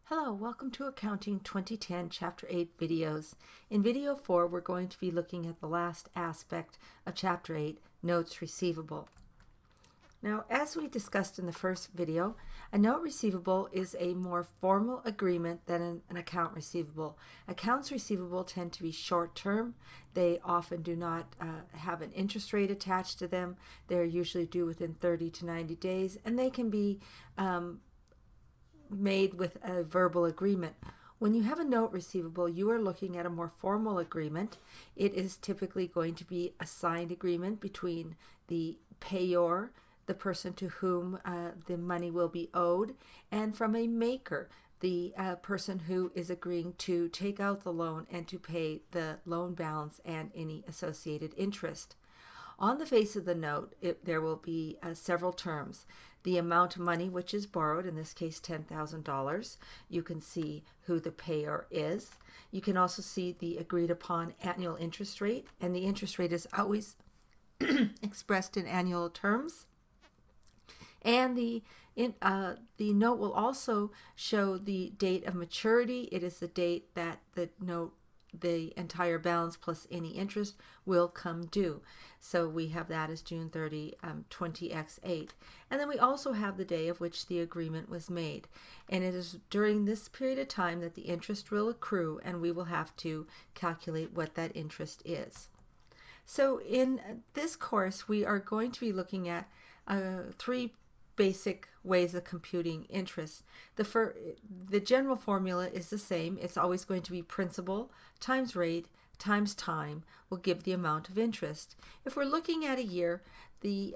Hello, welcome to Accounting 2010 Chapter 8 videos. In video 4, we're going to be looking at the last aspect of Chapter 8, Notes Receivable. Now, as we discussed in the first video, a note receivable is a more formal agreement than an account receivable. Accounts receivable tend to be short-term. They often do not have an interest rate attached to them. They're usually due within 30 to 90 days, and they can be made with a verbal agreement. When you have a note receivable, you are looking at a more formal agreement. It is typically going to be a signed agreement between the payor, the person to whom the money will be owed, and from a maker, the person who is agreeing to take out the loan and to pay the loan balance and any associated interest. On the face of the note, there will be several terms. The amount of money which is borrowed, in this case $10,000. You can see who the payer is. You can also see the agreed upon annual interest rate, and the interest rate is always expressed in annual terms. And the note will also show the date of maturity. It is the date that the entire balance plus any interest will come due. So we have that as June 30, 20x8. And then we also have the day of which the agreement was made. And it is during this period of time that the interest will accrue, and we will have to calculate what that interest is. So in this course, we are going to be looking at three basic ways of computing interest. The general formula is the same. It's always going to be principal times rate times time will give the amount of interest. If we're looking at a year, the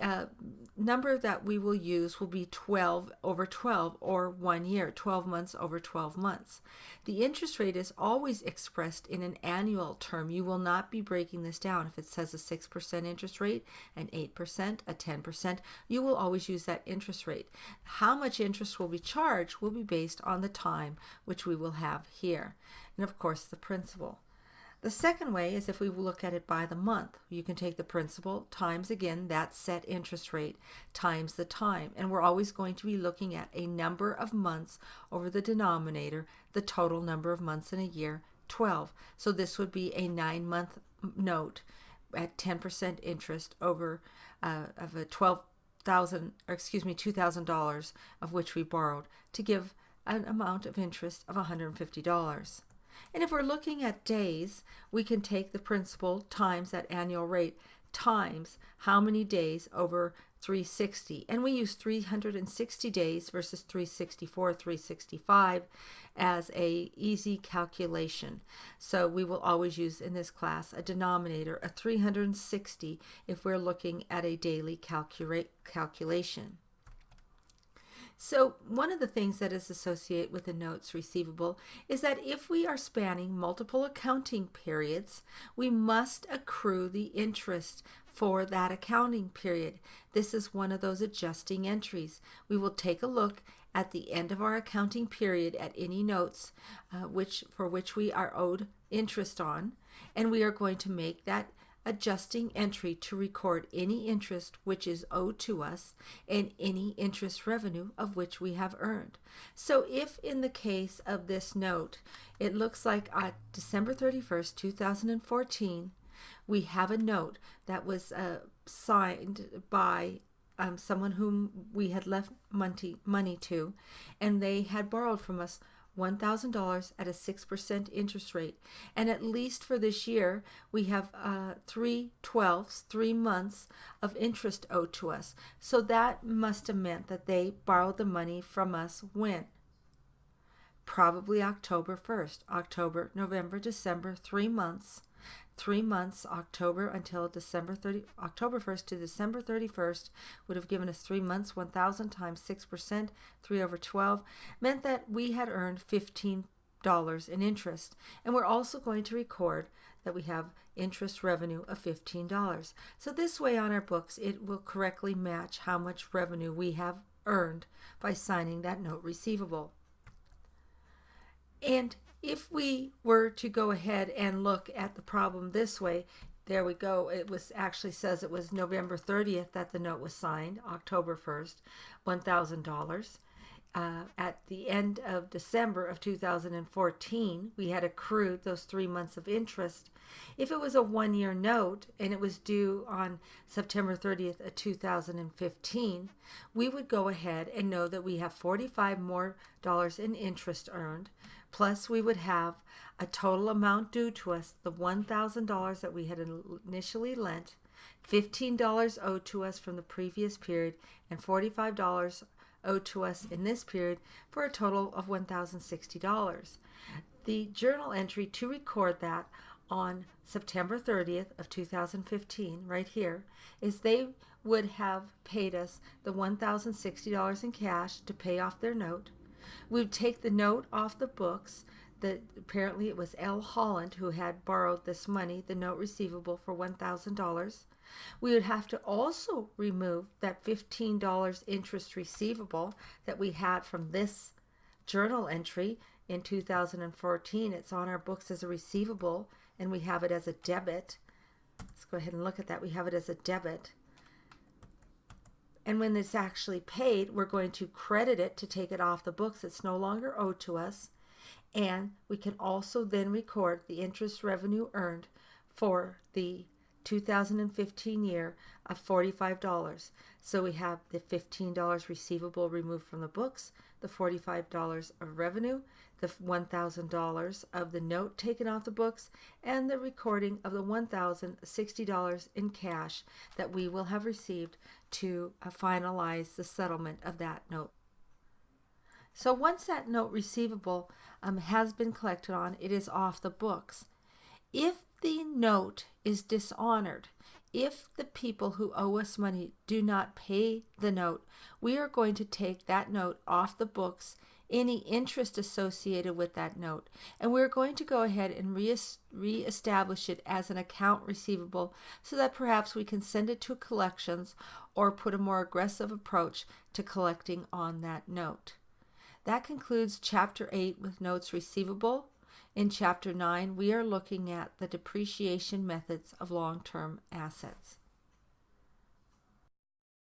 number that we will use will be 12 over 12, or 1 year, 12 months over 12 months. The interest rate is always expressed in an annual term. You will not be breaking this down. If it says a 6% interest rate, an 8%, a 10%, you will always use that interest rate. How much interest will be charged will be based on the time, which we will have here, and of course the principal. The second way is if we look at it by the month. You can take the principal times, again, that set interest rate times the time. And we're always going to be looking at a number of months over the denominator, the total number of months in a year, 12. So this would be a 9-month note at 10% interest over of a $2,000 of which we borrowed, to give an amount of interest of $150. And if we're looking at days, we can take the principal times that annual rate times how many days over 360. And we use 360 days versus 364, 365 as a easy calculation. So we will always use in this class a denominator, a 360, if we're looking at a daily calculation. So one of the things that is associated with the notes receivable is that if we are spanning multiple accounting periods, we must accrue the interest for that accounting period. This is one of those adjusting entries. We will take a look at the end of our accounting period at any notes for which we are owed interest on, and we are going to make that adjusting entry to record any interest which is owed to us and any interest revenue of which we have earned. So if in the case of this note, it looks like on December 31st, 2014, we have a note that was signed by someone whom we had left money to, and they had borrowed from us $1,000 at a 6% interest rate. And at least for this year, we have 3 months of interest owed to us. So that must have meant that they borrowed the money from us when? Probably October 1st. October, November, December, 3 months. 3 months, October 1st to December 31st, would have given us 3 months. 1,000 times 6%, 3 over 12, meant that we had earned $15 in interest. And we're also going to record that we have interest revenue of $15. So this way on our books, it will correctly match how much revenue we have earned by signing that note receivable. And if we were to go ahead and look at the problem this way, there we go. It was actually says it was November 30th that the note was signed, October 1st, $1,000. at the end of December of 2014, we had accrued those 3 months of interest. If it was a 1-year note and it was due on September 30th of 2015, we would go ahead and know that we have $45 more in interest earned, plus we would have a total amount due to us, the $1,000 that we had initially lent, $15 owed to us from the previous period, and $45 owed to us in this period, for a total of $1,060. The journal entry to record that on September 30th of 2015, right here, is they would have paid us the $1,060 in cash to pay off their note. We would take the note off the books. Apparently it was L. Holland who had borrowed this money, the note receivable, for $1,000. We would have to also remove that $15 interest receivable that we had from this journal entry in 2014. It's on our books as a receivable, and we have it as a debit. Let's go ahead and look at that. We have it as a debit. And when it's actually paid, we're going to credit it to take it off the books. It's no longer owed to us. And we can also then record the interest revenue earned for the 2015 year of $45. So we have the $15 receivable removed from the books, the $45 of revenue, the $1,000 of the note taken off the books, and the recording of the $1,060 in cash that we will have received to finalize the settlement of that note. So once that note receivable has been collected on, it is off the books. If the note is dishonored, if the people who owe us money do not pay the note, we are going to take that note off the books, any interest associated with that note, and we're going to go ahead and reestablish it as an account receivable, so that perhaps we can send it to collections or put a more aggressive approach to collecting on that note. That concludes Chapter 8 with notes receivable. In Chapter 9, we are looking at the depreciation methods of long-term assets.